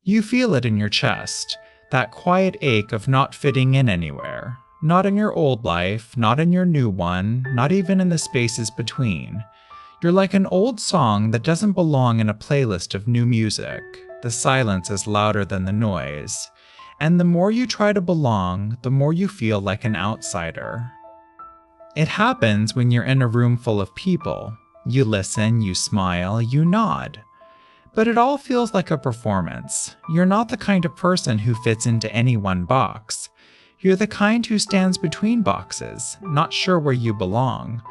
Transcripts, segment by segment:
You feel it in your chest, that quiet ache of not fitting in anywhere. Not in your old life, not in your new one, not even in the spaces between. You're like an old song that doesn't belong in a playlist of new music. The silence is louder than the noise. And the more you try to belong, the more you feel like an outsider. It happens when you're in a room full of people. You listen, you smile, you nod. But it all feels like a performance. You're not the kind of person who fits into any one box. You're the kind who stands between boxes, not sure where you belong.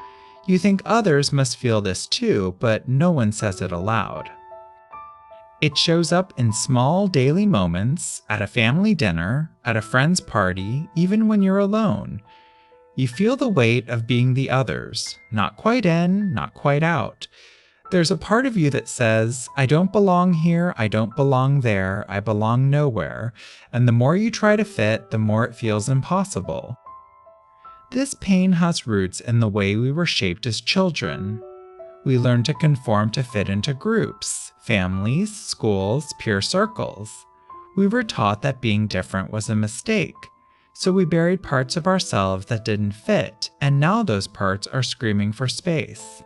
You think others must feel this too, but no one says it aloud. It shows up in small daily moments, at a family dinner, at a friend's party, even when you're alone. You feel the weight of being the others, not quite in, not quite out. There's a part of you that says, I don't belong here, I don't belong there, I belong nowhere, and the more you try to fit, the more it feels impossible. This pain has roots in the way we were shaped as children. We learned to conform to fit into groups, families, schools, peer circles. We were taught that being different was a mistake, so we buried parts of ourselves that didn't fit, and now those parts are screaming for space.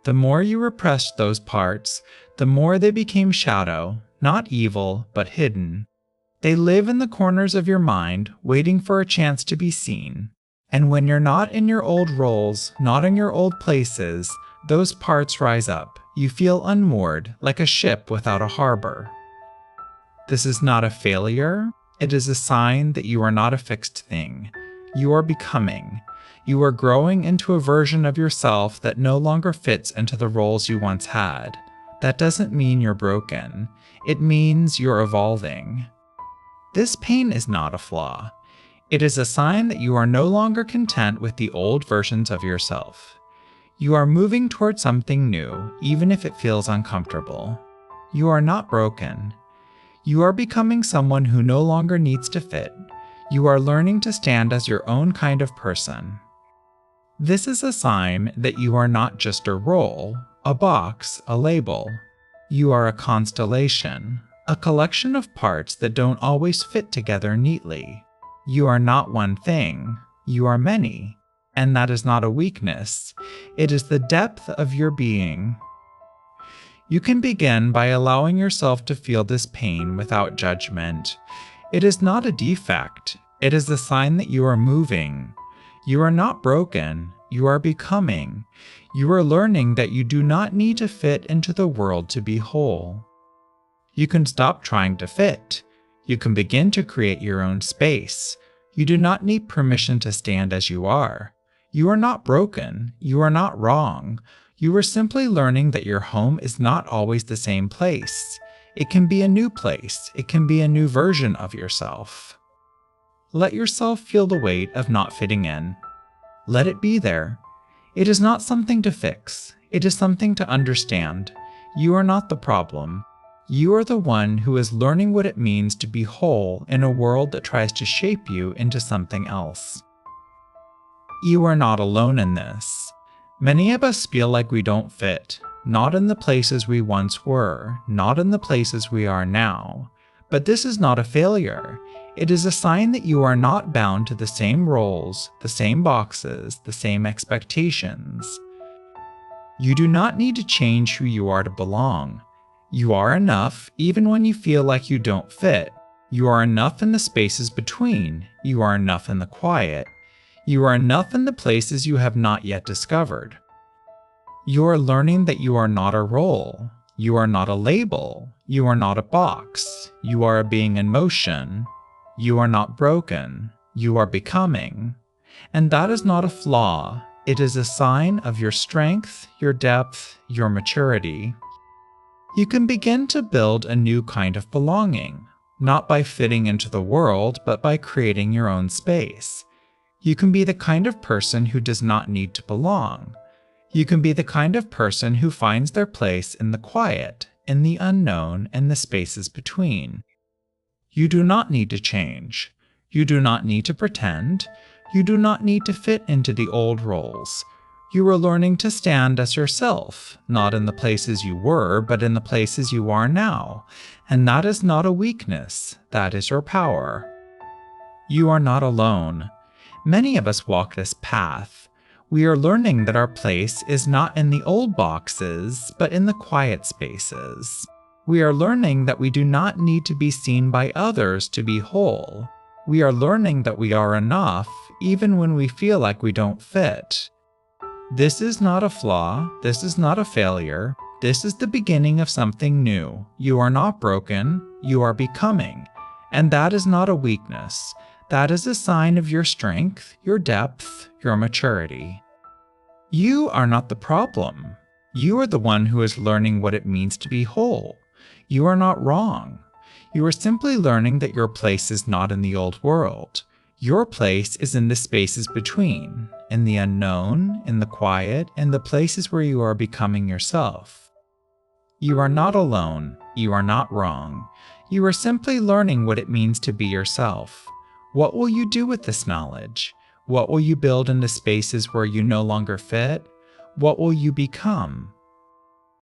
The more you repressed those parts, the more they became shadow, not evil, but hidden. They live in the corners of your mind, waiting for a chance to be seen. And when you're not in your old roles, not in your old places, those parts rise up. You feel unmoored, like a ship without a harbor. This is not a failure. It is a sign that you are not a fixed thing. You are becoming. You are growing into a version of yourself that no longer fits into the roles you once had. That doesn't mean you're broken. It means you're evolving. This pain is not a flaw. It is a sign that you are no longer content with the old versions of yourself. You are moving toward something new, even if it feels uncomfortable. You are not broken. You are becoming someone who no longer needs to fit. You are learning to stand as your own kind of person. This is a sign that you are not just a role, a box, a label. You are a constellation, a collection of parts that don't always fit together neatly. You are not one thing, you are many, and that is not a weakness. It is the depth of your being. You can begin by allowing yourself to feel this pain without judgment. It is not a defect, it is a sign that you are moving. You are not broken, you are becoming. You are learning that you do not need to fit into the world to be whole. You can stop trying to fit. You can begin to create your own space. You do not need permission to stand as you are. You are not broken, you are not wrong. You are simply learning that your home is not always the same place. It can be a new place, it can be a new version of yourself. Let yourself feel the weight of not fitting in. Let it be there. It is not something to fix. It is something to understand. You are not the problem. You are the one who is learning what it means to be whole in a world that tries to shape you into something else. You are not alone in this. Many of us feel like we don't fit, not in the places we once were, not in the places we are now. But this is not a failure. It is a sign that you are not bound to the same roles, the same boxes, the same expectations. You do not need to change who you are to belong. You are enough even when you feel like you don't fit. You are enough in the spaces between. You are enough in the quiet. You are enough in the places you have not yet discovered. You are learning that you are not a role. You are not a label. You are not a box. You are a being in motion. You are not broken. You are becoming. And that is not a flaw. It is a sign of your strength, your depth, your maturity. You can begin to build a new kind of belonging, not by fitting into the world, but by creating your own space. You can be the kind of person who does not need to belong. You can be the kind of person who finds their place in the quiet, in the unknown, and the spaces between. You do not need to change. You do not need to pretend. You do not need to fit into the old roles. You are learning to stand as yourself, not in the places you were, but in the places you are now. And that is not a weakness, that is your power. You are not alone. Many of us walk this path. We are learning that our place is not in the old boxes, but in the quiet spaces. We are learning that we do not need to be seen by others to be whole. We are learning that we are enough, even when we feel like we don't fit. This is not a flaw. This is not a failure. This is the beginning of something new. You are not broken. You are becoming. And that is not a weakness. That is a sign of your strength, your depth, your maturity. You are not the problem. You are the one who is learning what it means to be whole. You are not wrong. You are simply learning that your place is not in the old world. Your place is in the spaces between, in the unknown, in the quiet, and the places where you are becoming yourself. You are not alone. You are not wrong. You are simply learning what it means to be yourself. What will you do with this knowledge? What will you build in the spaces where you no longer fit? What will you become?